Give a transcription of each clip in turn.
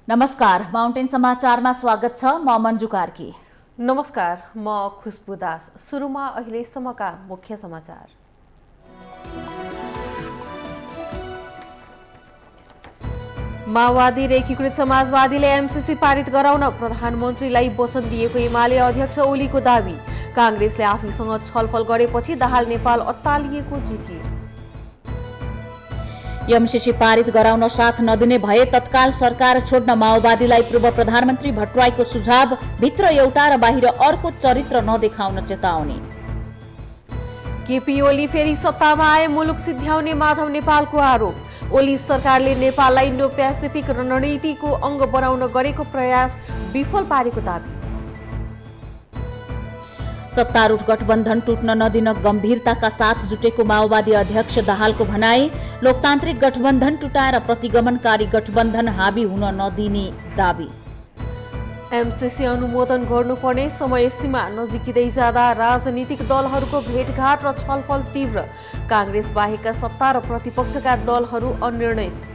नमस्कार, माउन्टेन समाचारमा स्वागत छ। म मञ्जु कार्की। नमस्कार, म खुशबु दास। सुरुमा अहिलेसम्मका मुख्य समाचार। माओवादी र एकीकृत समाजवादीले एमसीसी पारित गराउन प्रधानमन्त्रीलाई वचन दिएको एमाले अध्यक्ष ओलीको दावी। काङ्ग्रेसले आफूसँग छलफल गरेपछि दाहाल नेपाल अत्तालिएको जिकिर। एमसीसी पारित गराउन साथ नदिने भए तत्काल सरकार छोड्न माओवादीलाई पूर्व प्रधानमन्त्री भट्टराईको सुझाव। भित्र एउटा र बाहिर अर्को चरित्र नदेखाउन चेतावनी। केपी ओली फेरि सत्तामा आए मुलुक सिद्ध्याउने माधव नेपालको आरोप। ओली सरकारले नेपाललाई इन्डो पेसिफिक रणनीतिको अङ्ग बनाउन गरेको प्रयास विफल पारेको दावी। सत्तारूढ गठबन्धन टुट्न नदिन गम्भीरताका साथ जुटेको माओवादी अध्यक्ष दाहालको भनाई। लोकतान्त्रिक गठबन्धन टुटाएर प्रतिगमनकारी गठबन्धन हावी हुन नदिने दावी। एमसीसी अनुमोदन गर्नुपर्ने समय सीमा नजिकिँदै जाँदा राजनीतिक दलहरूको भेटघाट र छलफल तीव्र। काङ्ग्रेस बाहेकका सत्ता र प्रतिपक्षका दलहरू अनिर्णित।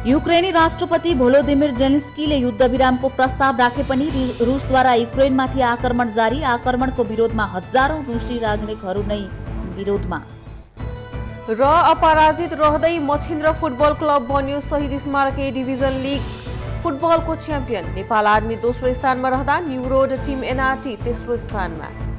युक्रेनी राष्ट्रपति भोलोदिमिर जेलेन्स्कीले युद्धविरामको प्रस्ताव राखे पनि रुसद्वारा युक्रेनमाथि आक्रमण जारी। आक्रमणको विरोधमा हजारौं रुसी नागरिकहरू नै विरोधमा। र अपराजित रहँदै मछिन्द्र फुटबल क्लब बन्यो शहीद स्मारक ए डिभिजन लिग फुटबलको च्याम्पियन। नेपाल आर्मी दोस्रो स्थानमा रहँदा न्यू रोड टिम एनआरटी तेस्रो स्थानमा।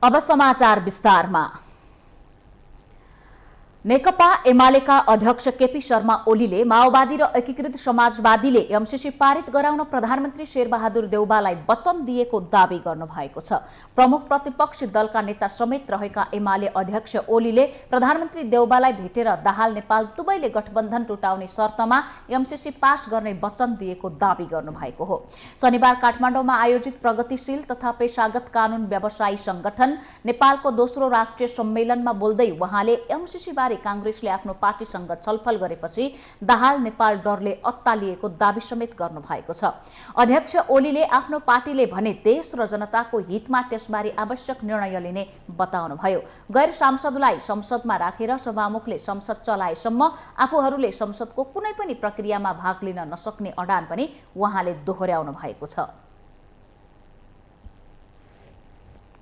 अब समाचार विस्तारमा। नेकपा एमालेका अध्यक्ष केपी शर्मा ओलीले माओवादी र एकीकृत समाजवादीले एमसीसी पारित गराउन प्रधानमन्त्री शेरबहादुर देउबालाई वचन दिएको दावी गर्नुभएको छ। प्रमुख प्रतिपक्षी दलका नेता समेत रहेका एमाले अध्यक्ष ओलीले प्रधानमन्त्री देउबालाई भेटेर दाहाल नेपाल दुवैले गठबन्धन टुटाउने शर्तमा एमसीसी पास गर्ने वचन दिएको दावी गर्नुभएको हो। शनिबार काठमाडौँमा आयोजित प्रगतिशील तथा पेशागत कानून व्यवसायी संगठन नेपालको दोस्रो राष्ट्रिय सम्मेलनमा बोल्दै उहाँले एमसीसी बारे काङ्ग्रेसले आफ्नो पार्टीसँग छलफल गरेपछि दाहाल नेपाल डरले अत्तालिएको दावी समेत गर्नुभएको छ। अध्यक्ष ओलीले आफ्नो पार्टीले भने देश र जनताको हितमा त्यसबारे आवश्यक निर्णय लिने बताउनुभयो। गैर सांसदलाई संसदमा राखेर सभामुखले संसद चलाएसम्म आफूहरूले संसदको कुनै पनि प्रक्रियामा भाग लिन नसक्ने अडान पनि उहाँले दोहोर्याउनु भएको छ।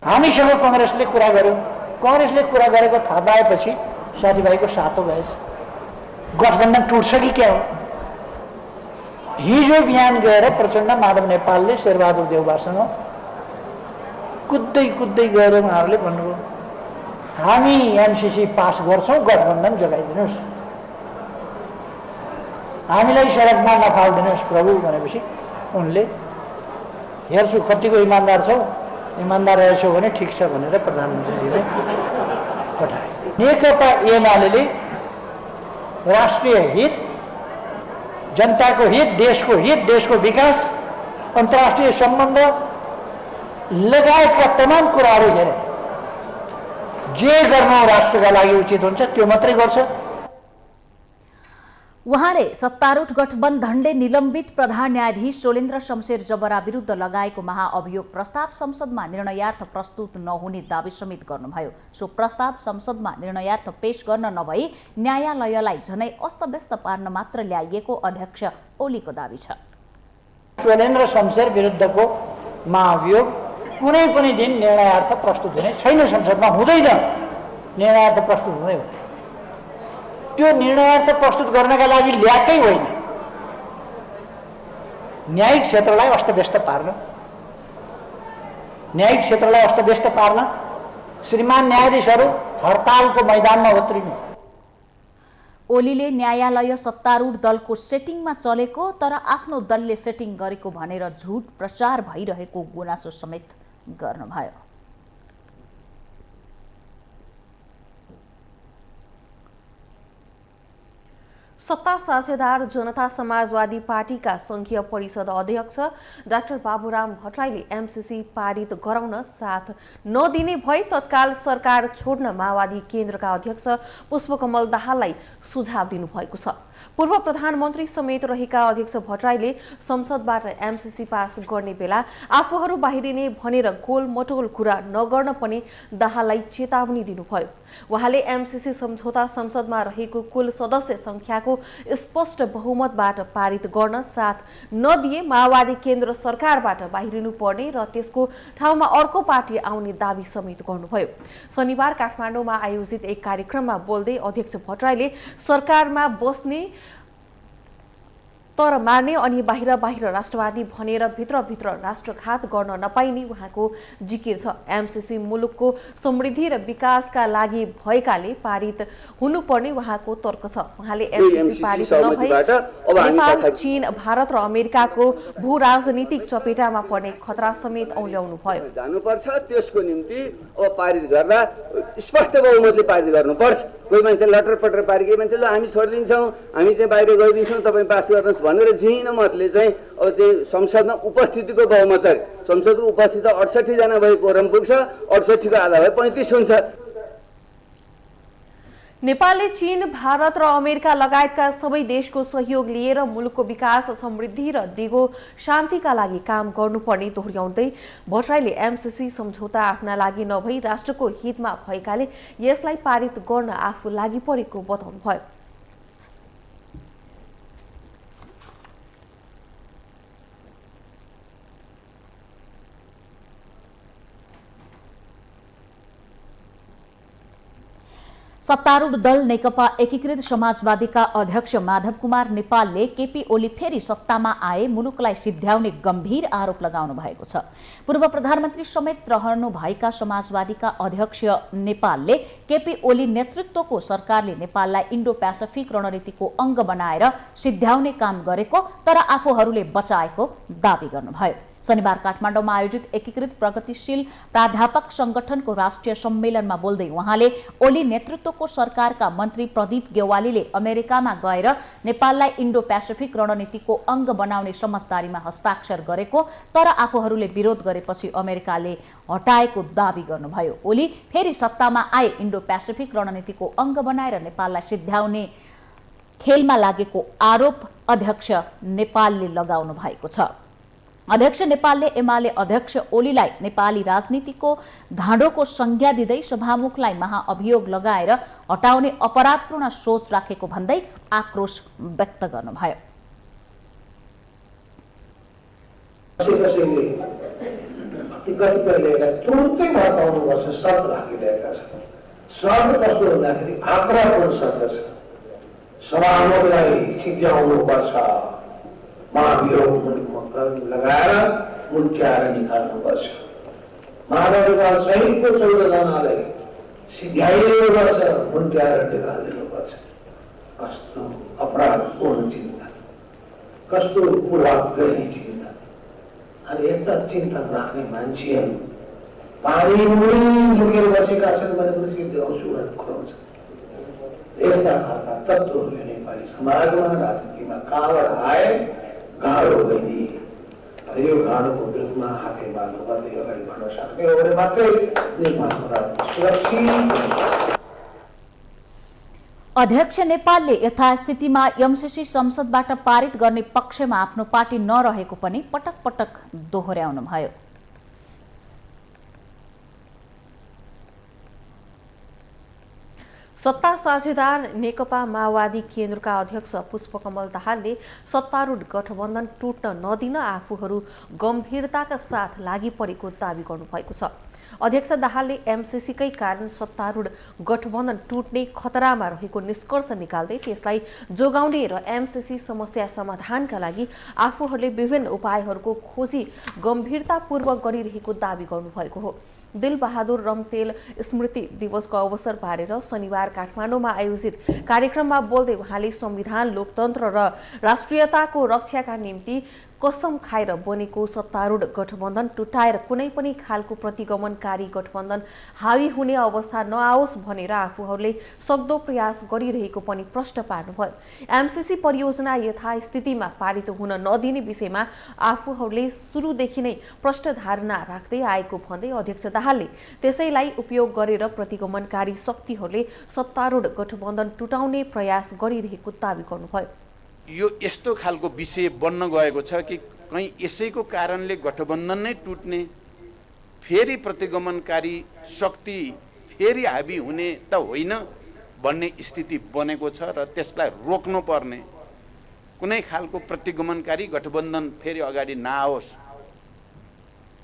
हामीसँग काङ्ग्रेसले कुरा गर्यो, काङ्ग्रेसले कुरा गरेको थाहा पाएपछि साथीभाइको सातो भएछ। गठबन्धन टुट्छ कि क्या हो? हिजो बिहान गएर प्रचण्ड माधव नेपालले शेरबहादुर देउबासँग कुद्दै कुद्दै गएर उहाँहरूले भन्नुभयो हामी एमसीसी पास गर्छौँ, गठबन्धन जोगाइदिनुहोस्, हामीलाई सडकमा नफाल्दिनुहोस् प्रभु भनेपछि उनले हेर्छु कतिको इमान्दार छौ, इमान्दार रहेछौ भने ठिक छ भनेर प्रधानमन्त्रीजीले पठाए। नेकपा एमाले राष्ट्रिय हित, जनताको हित, देशको विकास, अन्तर्राष्ट्रिय सम्बन्ध लगायतका तमाम कुराहरू हेरे जे गर्न राष्ट्रका लागि उचित हुन्छ त्यो मात्रै गर्छ। उहाँले सत्तारूढ गठबन्धनले निलम्बित प्रधान न्यायाधीश शोलेन्द्र शमशेर जबरा विरुद्ध लगाएको महाअभियोग प्रस्ताव संसदमा निर्णयार्थ प्रस्तुत नहुने दावी समेत गर्नुभयो। सो प्रस्ताव संसदमा निर्णयार्थ पेश गर्न नभई न्यायालयलाई झनै अस्तव्यस्त पार्न मात्र ल्याइएको अध्यक्ष ओलीको दावी छ। शोलेन्द्र शमशेर विरुद्धको महाअभियोग कुनै पनि दिन निर्णयार्थ प्रस्तुत हुने छैन, संसदमा हुँदैन, निर्णयार्थ प्रस्तुत हुँदैन। त्यो निर्णयार्थ प्रस्तुत गर्नका लागि ल्याएकै होइन, न्यायिक क्षेत्रलाई अस्तव्यस्त पार्न श्रीमान न्यायाधीशहरू हडतालको मैदानमा उत्रिनु। ओलीले न्यायालय सत्तारूढ दलको सेटिङमा चलेको तर आफ्नो दलले सेटिङ गरेको भनेर झुट प्रचार भइरहेको गुनासो समेत गर्नुभयो। सत्ता साझेदार जनता समाजवादी पार्टीका संघीय परिषद अध्यक्ष डाक्टर बाबुराम भट्टराईले एमसीसी पारित गराउन साथ नदिने भए तत्काल सरकार छोड्न माओवादी केन्द्रका अध्यक्ष पुष्पकमल दाहाललाई सुझाव दिनुभएको छ। पूर्व प्रधानमन्त्री समेत रहेका अध्यक्ष भट्टराईले संसदबाट एमसीसी पास गर्ने बेला आफूहरू बाहिरिने भनेर गोलमटोल कुरा नगर्न पनि दाहाललाई चेतावनी दिनुभयो। उहाँले एमसीसी सम्झौता संसदमा रहेको कुल सदस्य संख्याको स्पष्ट बहुमतबाट पारित गर्न साथ नदिए माओवादी केन्द्र सरकारबाट बाहिरिनु पर्ने र त्यसको ठाउँमा अर्को पार्टी आउने दावी समेत गर्नुभयो। शनिबार काठमाडौँमा आयोजित एक कार्यक्रममा बोल्दै अध्यक्ष भट्टराईले सरकारमा बस्ने तर मार्ने अनि बाहिर बाहिर राष्ट्रवादी भनेर भित्रभित्र राष्ट्रघात गर्न नपाइने उहाँको जिकिर छ। एमसीसी मुलुकको समृद्धि र विकासका लागि भएकाले पारित हुनुपर्ने उहाँको तर्क छ। उहाँले एमसीसी पारित नभए नेपाल, चीन, भारत र अमेरिकाको भू राजनीतिक चपेटामा पर्ने खतरा समेत औल्याउनु भयो। जानुपर्छ, त्यसको निम्ति अब पारित गर्दा स्पष्ट बहुमतले पारित गर्नुपर्छ। कोही मान्छे लटरपटर पारी केही मान्छे ल हामी छोडिदिन्छौँ, हामी चाहिँ बाहिर गइदिन्छौँ, तपाईँ पास गर्नुहोस् भनेर झिन मतले चाहिँ अब चाहिँ संसदमा उपस्थितिको बहुमत, संसदको उपस्थिति 68 जना भए कोरम पुग्छ, 68 को आधा भए 35 हुन्छ। नेपालले चीन, भारत र अमेरिका लगायतका सबै देशको सहयोग लिएर मुलुकको विकास, समृद्धि र दिगो शान्तिका लागि काम गर्नुपर्ने दोहोर्याउँदै भट्टराईले एमसीसी सम्झौता आफ्ना लागि नभई राष्ट्रको हितमा भएकाले यसलाई पारित गर्न आफू लागि परेको बताउनुभयो। सत्तारूढ़ दल नेकपा एकीकृत समाजवादीका अध्यक्ष माधव कुमार नेपालले केपी ओली फेरि सत्तामा आए मुलुकलाई सिध्याउने गम्भीर आरोप लगाउनु भएको छ। पूर्व प्रधानमन्त्री समेत रहनुभएका समाजवादीका अध्यक्ष नेपालले केपी ओली नेतृत्वको सरकारले नेपाललाई इन्डो पेसिफिक रणनीतिको अंग बनाएर सिध्याउने काम गरेको तर आफूहरूले बचाएको दावी गर्नुभयो। शनिबार काठमाडौँमा आयोजित एकीकृत प्रगतिशील प्राध्यापक संगठनको राष्ट्रिय सम्मेलनमा बोल्दै उहाँले ओली नेतृत्वको सरकारका मन्त्री प्रदीप गेवालीले अमेरिकामा गएर नेपाललाई इन्डो पेसिफिक रणनीतिको अंग बनाउने समझदारीमा हस्ताक्षर गरेको तर आफूहरूले विरोध गरेपछि अमेरिकाले हटाएको दावी गर्नुभयो। ओली फेरि सत्तामा आए इन्डो पेसिफिक रणनीतिको अंग बनाएर नेपाललाई सिध्याउने खेलमा लागेको आरोप अध्यक्ष नेपालले लगाउनु भएको छ। अध्यक्ष नेपालले एमाले अध्यक्ष ओलीलाई नेपाली राजनीतिको घाँडोको संज्ञा दिँदै सभामुखलाई महाअभियोग लगाएर हटाउने अपराधपूर्ण सोच राखेको भन्दै आक्रोश व्यक्त गर्नुभयो। लगाएर उल्ट्याएर निकाल्नुपर्छ। महानगरपालिका सहितको 14 जनालाई सिध्याइनुपर्छ, उल्ट्याएर निकालिदिनुपर्छ। कस्तो अपराधपूर्ण चिन्ता, कस्तो पूर्वाग्रही चिन्ता। अनि यस्ता चिन्तन राख्ने मान्छेहरू पानीमै लुकेर बसेका छन् भने पनि देउसु खुवाउँछ। यस्ता खालका तत्त्वहरूले नेपाली समाजमा राजनीतिमा कहाँबाट आए गाह्रो भइदिए। यो गाह्रोको विरुद्धमा हातेमालो गर्दै अगाडि बढ्न सक्ने हो भने मात्रै नेपालको राजनीति सुरक्षित। अध्यक्ष नेपालले यथास्थितिमा एमसीसी संसदबाट पारित गर्ने पक्षमा आफ्नो पार्टी नरहेको पनि पटक पटक दोहोर्याउनु भयो। सत्ता साझेदार नेकपा माओवादी केन्द्रका अध्यक्ष पुष्पकमल दाहालले सत्तारूढ गठबन्धन टुट्न नदिन आफूहरू गम्भीरताका साथ लागि परेको दावी गर्नुभएको छ। अध्यक्ष दाहालले एमसीसीकै कारण सत्तारूढ गठबन्धन टुट्ने खतरामा रहेको निष्कर्ष निकाल्दै त्यसलाई जोगाउने र एमसीसी समस्या समाधानका लागि आफूहरूले विभिन्न उपायहरूको खोजी गम्भीरतापूर्वक गरिरहेको दावी गर्नुभएको हो। दिलबहादुर रम्तेल स्मृति दिवसको अवसर पारेर शनिबार काठमाडौँमा आयोजित कार्यक्रममा बोल्दै उहाँले संविधान, लोकतन्त्र र राष्ट्रियताको रक्षाका निम्ति कसम खाएर बनेको सत्तारूढ गठबन्धन टुटाएर कुनै पनि खालको प्रतिगमनकारी गठबन्धन हावी हुने अवस्था नआओस् भनेर आफूहरूले सक्दो प्रयास गरिरहेको पनि प्रश्न पार्नुभयो। एमसीसी परियोजना यथास्थितिमा पारित हुन नदिने विषयमा आफूहरूले सुरुदेखि नै प्रष्ट धारणा राख्दै आएको भन्दै अध्यक्ष दाहालले त्यसैलाई उपयोग गरेर प्रतिगमनकारी शक्तिहरूले सत्तारूढ गठबन्धन टुटाउने प्रयास गरिरहेको दावी गर्नुभयो। यो यस्तो खालको विषय बन्न गएको छ कि कहीँ यसैको कारणले गठबन्धन नै टुट्ने, फेरि प्रतिगमनकारी शक्ति फेरि हावी हुने त होइन भन्ने स्थिति बनेको छ र त्यसलाई रोक्नुपर्ने, कुनै खालको प्रतिगमनकारी गठबन्धन फेरि अगाडि नआओस्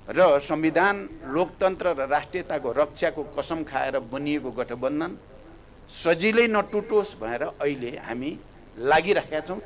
र संविधान, लोकतन्त्र र राष्ट्रियताको रक्षाको कसम खाएर बनिएको गठबन्धन सजिलै नटुटोस् भनेर अहिले हामी लागिरहेका छौँ।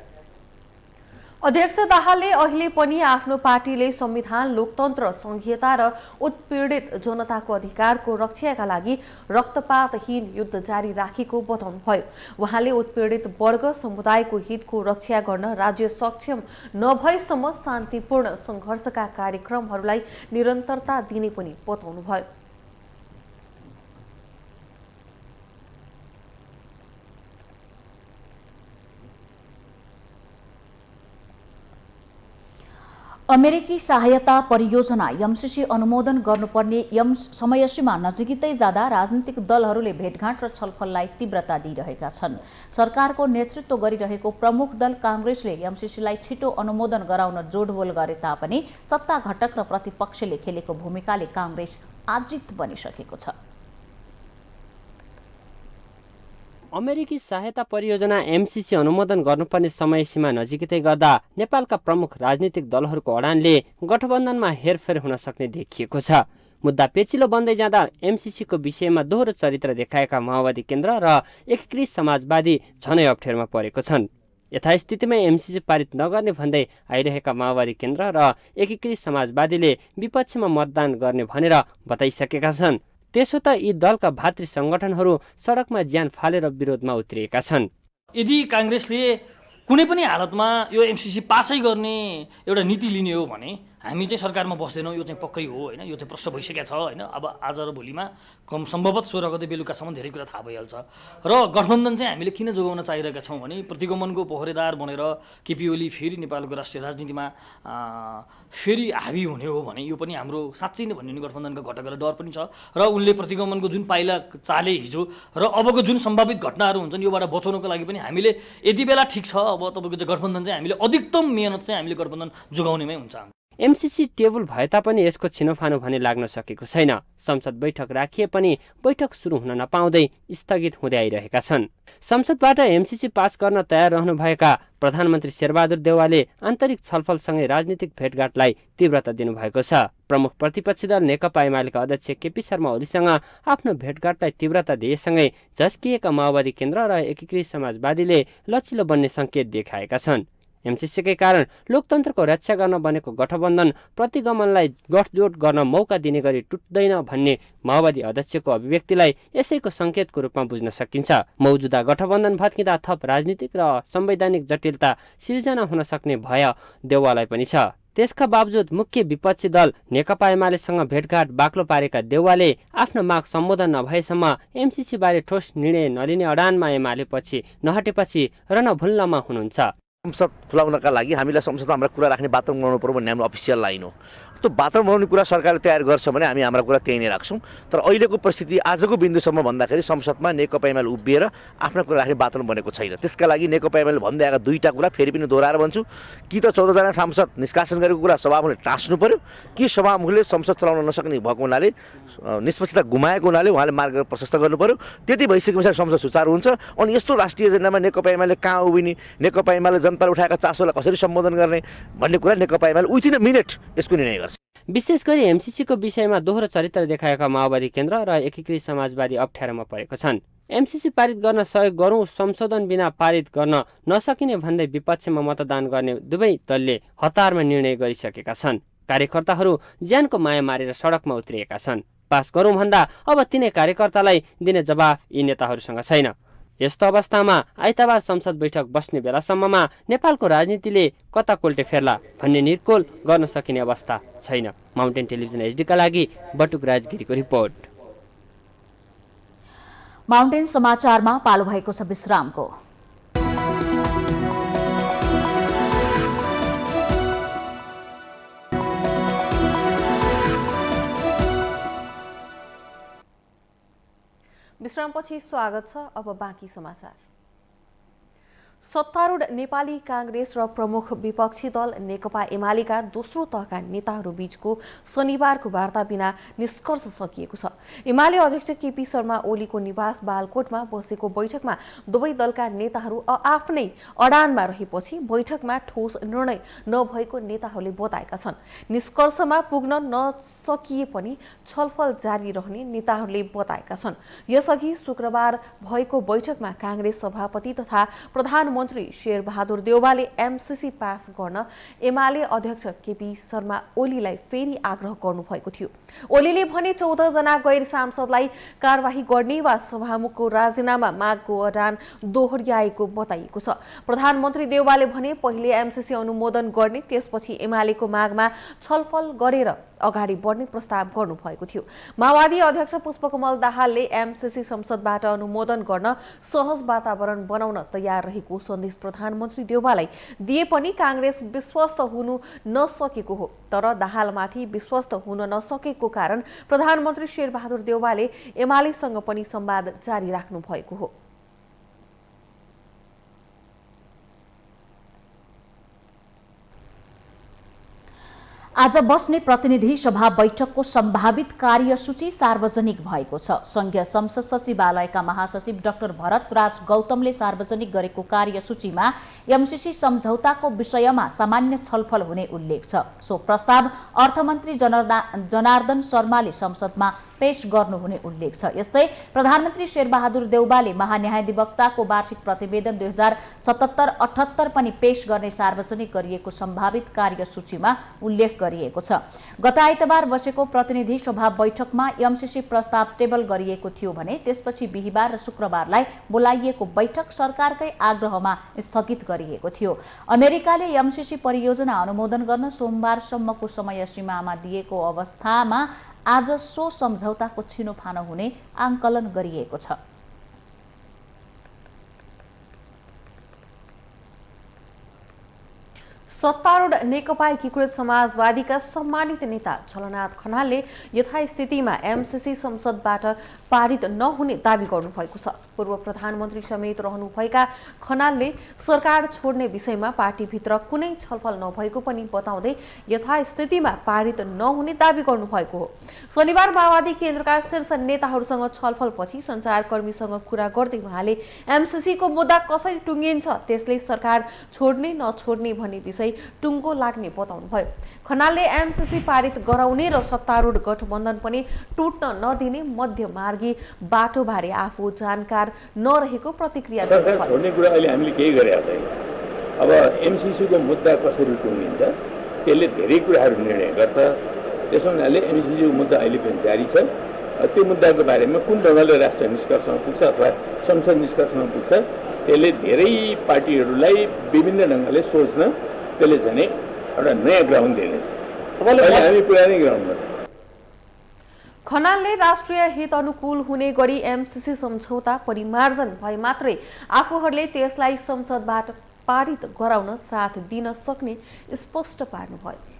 अध्यक्ष दाहालले अहिले पनि आफ्नो पार्टीले संविधान, लोकतन्त्र, संघीयता र उत्पीडित जनताको अधिकारको रक्षाका लागि रक्तपातहीन युद्ध जारी राखेको बताउनुभयो। उहाँले उत्पीडित वर्ग समुदायको हितको रक्षा गर्न राज्य सक्षम नभएसम्म शान्तिपूर्ण सङ्घर्षका कार्यक्रमहरूलाई निरन्तरता दिने पनि बताउनुभयो। अमेरिकी सहायता परियोजना एमसीसी अनुमोदन गर्नुपर्ने समयसीमा नजिकै जाँदा राजनीतिक दलहरूले भेटघाट र छलफललाई तीव्रता दिइरहेका छन्। सरकारको नेतृत्व गरिरहेको प्रमुख दल कांग्रेसले एमसीसीलाई छिटो अनुमोदन गराउन जोडबोल गरे तापनि सत्ता घटक र प्रतिपक्षले खेलेको भूमिकाले कांग्रेस आजित बनिसकेको छ। अमेरिकी सहायता परियोजना एमसीसी अनुमोदन गर्नुपर्ने समयसीमा नजिकै गर्दा नेपालका प्रमुख राजनीतिक दलहरूको अडानले गठबन्धनमा हेरफेर हुन सक्ने देखिएको छ। मुद्दा पेचिलो बन्दै जाँदा एमसीसीको विषयमा दोहोरो चरित्र देखाएका माओवादी केन्द्र र एकीकृत समाजवादी झनै अप्ठ्यारोमा परेको छन्। यथास्थितिमै एमसीसी पारित नगर्ने भन्दै आइरहेका माओवादी केन्द्र र एकीकृत समाजवादीले विपक्षमा मतदान गर्ने भनेर बताइसकेका छन्। त्यसो त यी दलका भातृ संगठनहरू सडकमा ज्यान फालेर विरोधमा उत्रिएका छन्। यदि कांग्रेसले कुनै पनि हालतमा यो एमसीसी पासै गर्ने एउटा नीति लिने हो भने हामी चाहिँ सरकारमा बस्दैनौँ, यो चाहिँ पक्कै हो होइन। यो चाहिँ प्रश्न भइसकेको छ होइन। अब आज र भोलिमा सम्भवतः 16 गते बेलुकासम्म धेरै कुरा थाहा भइहाल्छ। र गठबन्धन चाहिँ हामीले किन जोगाउन चाहिरहेका छौँ भने प्रतिगमनको पहरेदार बनेर केपी ओली फेरि नेपालको राष्ट्रिय राजनीतिमा फेरि हावी हुने हो भने यो पनि हाम्रो साँच्चै नै भन्यो भने गठबन्धनका घटकहरूलाई डर पनि छ। र उनले प्रतिगमनको जुन पाइला चाले हिजो र अबको जुन सम्भावित घटनाहरू हुन्छन् योबाट बचाउनको लागि पनि हामीले यति बेला ठिक छ, अब तपाईँको चाहिँ गठबन्धन चाहिँ हामीले अधिकतम मेहनत चाहिँ हामीले गठबन्धन जोगाउनेमै हुन्छ। एमसीसी टेबल भए तापनि यसको छिनोफानो भने लाग्न सकेको छैन। संसद बैठक राखिए पनि बैठक सुरु हुन नपाउँदै स्थगित हुँदै आइरहेका छन्। संसदबाट एमसीसी पास गर्न तयार रहनुभएका प्रधानमन्त्री शेरबहादुर देउवाले आन्तरिक छलफलसँगै राजनीतिक भेटघाटलाई तीव्रता दिनुभएको छ। प्रमुख प्रतिपक्षी दल नेकपा एमालेका अध्यक्ष केपी शर्मा ओलीसँग आफ्नो भेटघाटलाई तीव्रता दिएसँगै झस्किएका माओवादी केन्द्र र एकीकृत समाजवादीले लचिलो बन्ने सङ्केत देखाएका छन्। एमसीसीकै कारण लोकतन्त्रको रक्षा गर्न बनेको गठबन्धन प्रतिगमनलाई गठजोड गर्न मौका दिने गरी टुट्दैन भन्ने माओवादी अध्यक्षको अभिव्यक्तिलाई यसैको सङ्केतको रूपमा बुझ्न सकिन्छ। मौजुदा गठबन्धन भत्किँदा थप राजनीतिक र संवैधानिक जटिलता सिर्जना हुन सक्ने भय देउवालाई पनि छ। त्यसका बावजुद मुख्य विपक्षी दल नेकपा एमालेसँग भेटघाट बाक्लो पारेका देउवाले आफ्नो माग सम्बोधन नभएसम्म एमसीसी बारे ठोस निर्णय नलिने अडानमा एमाले पछि नहटेपछि र नभुल्नमा हुनुहुन्छ। संसद खुलाउनका लागि हामीलाई संसदमा हाम्रो कुरा राख्ने वातावरण बनाउनु पर्यो भन्ने हाम्रो अफिसियल लाइन हो। त्यो वातावरण बनाउने कुरा सरकारले तयार गर्छ भने हामी हाम्रा कुरा त्यही नै राख्छौँ। तर अहिलेको परिस्थिति आजको बिन्दुसम्म भन्दाखेरि संसदमा नेकपा एमाले उभिएर आफ्ना कुरा राख्ने वातावरण बनेको छैन। त्यसका लागि नेकपा एमाले भन्दै आएका दुईटा कुरा फेरि पनि दोहोऱ्याएर भन्छु कि त 14 जना सांसद निष्कासन गरेको कुरा सभामुखले टाँस्नु पर्यो कि सभामुखले संसद चलाउन नसक्ने भएको हुनाले निष्पक्षता गुमाएको हुनाले उहाँले मार्ग प्रशस्त गर्नु पर्यो। त्यति भइसके पछाडि संसद सुचारू हुन्छ। अनि यस्तो राष्ट्रिय एजेन्डामा नेकपा एमाले कहाँ उभिने, नेकपा एमाले जनताले उठाएका चासोलाई कसरी सम्बोधन गर्ने भन्ने कुरा नेकपा एमाले विथिन अ मिनट यसको निर्णय गर्छ। विशेष गरी एमसीसीको विषयमा दोहोरो चरित्र देखाएका माओवादी केन्द्र र एकीकृत समाजवादी अप्ठ्यारोमा परेको छन्। एमसीसी पारित गर्न सहयोग गरौँ, संशोधन बिना पारित गर्न नसकिने भन्दै विपक्षमा मतदान गर्ने दुवै दलले हतारमा निर्णय गरिसकेका छन्। कार्यकर्ताहरू ज्यानको माया मारेर सडकमा उत्रिएका छन्। पास गरौँ भन्दा अब तिनै कार्यकर्तालाई दिने जवाफ यी नेताहरूसँग छैन। यस्तो अवस्थामा आइतबार संसद बैठक बस्ने बेलासम्ममा नेपालको राजनीतिले कता कोल्टे फेर्ला भन्ने निर्कोल गर्न सकिने अवस्था छैन। माउन्टेन टेलिभिजन एचडीका लागि बटुक राजगिरीको रिपोर्ट। माउन्टेन समाचारमा पालो भएको छ विश्रामको। विश्रामपछि स्वागत छ। अब बाँकी समाचार। सत्तारूढ नेपाली कांग्रेस र प्रमुख विपक्षी दल नेकपा एमालेका दोस्रो तहका नेताहरू बीचको शनिबारको वार्ता बिना निष्कर्ष सकिएको छ। एमाले अध्यक्ष केपी शर्मा ओलीको निवास बालकोटमा बसेको बैठकमा दुवै दलका नेताहरू आफ्नै अडानमा रहेपछि बैठकमा ठोस निर्णय नभएको नेताहरूले बताएका छन्। निष्कर्षमा पुग्न नसकिए पनि छलफल जारी रहने नेताहरूले बताएका छन्। यसअघि शुक्रबार भएको बैठकमा कांग्रेस सभापति तथा प्रधानमन्त्री शेरबहादुर देउवाले एमसीसी पास गर्न एमाले अध्यक्ष केपी शर्मा ओलीलाई फेरि आग्रह गर्नुभएको थियो। ओलीले भने 14 जना गैर सांसदलाई कारबाही गर्ने वा सभामुखको राजीनामा मागको अडान दोहोर्याएको बताइएको छ। प्रधानमन्त्री देउवाले भने पहिले एमसीसी अनुमोदन गर्ने, त्यसपछि एमालेको मागमा छलफल गरेर अगाडि बढ्ने प्रस्ताव गर्नुभएको थियो। माओवादी अध्यक्ष पुष्पकमल दाहालले एमसीसी संसदबाट अनुमोदन गर्न सहज वातावरण बनाउन तयार रहेको सन्देश प्रधानमन्त्री देउवालाई दिए पनि कांग्रेस विश्वस्त हुनु नसकेको हो। तर दाहालमाथि विश्वस्त हुन नसकेको कारण प्रधानमन्त्री शेरबहादुर देउवाले एमालेसँग पनि संवाद जारी राख्नु भएको हो। आज बस्ने प्रतिनिधि सभा बैठकको सम्भावित कार्यसूची सार्वजनिक भएको छ। संघीय संसद सचिवालयका महासचिव डाक्टर भरतराज गौतमले सार्वजनिक गरेको कार्यसूचीमा एमसीसी सम्झौताको विषयमा सामान्य छलफल हुने उल्लेख छ। सो प्रस्ताव अर्थमन्त्री जनार्दन शर्माले संसदमा पेश गर्नुहुने उल्लेख छ। यस्तै प्रधानमन्त्री शेरबहादुर देउवाले महान्यायाधिवक्ताको वार्षिक प्रतिवेदन 2077-78 पनि पेश गर्ने सार्वजनिक गरिएको सम्भावित कार्यसूचीमा उल्लेख गरिएको छ। गत आइतबार बसेको प्रतिनिधि सभा बैठकमा एमसीसी प्रस्ताव टेबल गरिएको थियो भने त्यसपछि बिहीबार र शुक्रबारलाई बोलाइएको बैठक सरकारकै आग्रहमा स्थगित गरिएको थियो। अमेरिकाले एमसीसी परियोजना अनुमोदन गर्न सोमबारसम्मको समय सीमामा दिएको अवस्थामा आज सो सम्झौताको छिनोफानो हुने आंकलन गरिएको छ। सत्तारूढ नेकपा एकीकृत समाजवादीका सम्मानित नेता झलनाथ खनालले यथास्थितिमा एमसीसी संसदबाट पारित नहुने दावी गर्नुभएको छ। पूर्व प्रधानमन्त्री समेत रहनुभएका खनालले सरकार छोड्ने विषयमा पार्टीभित्र कुनै छलफल नभएको पनि बताउँदै यथास्थितिमा पारित नहुने दावी गर्नुभएको हो। शनिबार माओवादी केन्द्रका शीर्ष नेताहरूसँग छलफलपछि सञ्चारकर्मीसँग कुरा गर्दै उहाँले एमसीसीको मुद्दा कसरी टुङ्गिन्छ, त्यसले सरकार छोड्ने नछोड्ने भन्ने विषय टुङ्गो लाग्ने बताउनुभयो। खनालले एमसीसी पारित गराउने र सत्तारूढ गठबन्धन पनि टुट्न नदिने मध्यमार्गी बाटोबारे आफू जानकार नरहेको प्रतिक्रिया सरकार छोड्ने कुरा अहिले हामीले केही गरेका छैन। अब एमसीसीको मुद्दा कसरी टुङ्गिन्छ त्यसले धेरै कुराहरू निर्णय गर्छ। त्यसो हुनाले एमसीसीको मुद्दा अहिले पनि जारी छ। त्यो मुद्दाको बारेमा कुन ढङ्गले राष्ट्र निष्कर्षमा पुग्छ अथवा संसद निष्कर्षमा पुग्छ त्यसले धेरै पार्टीहरूलाई विभिन्न ढङ्गले सोच्न त्यसले चाहिँ एउटा नयाँ ग्राउन्ड दिनेछ। हामी पुरानै ग्राउन्डमा छौँ। खनालले राष्ट्रिय हित अनुकूल हुने गरी एमसीसी सम्झौता परिमार्जन भए मात्रै आफूहरूले त्यसलाई संसदबाट पारित गराउन साथ दिन सक्ने स्पष्ट पार्नुभयो।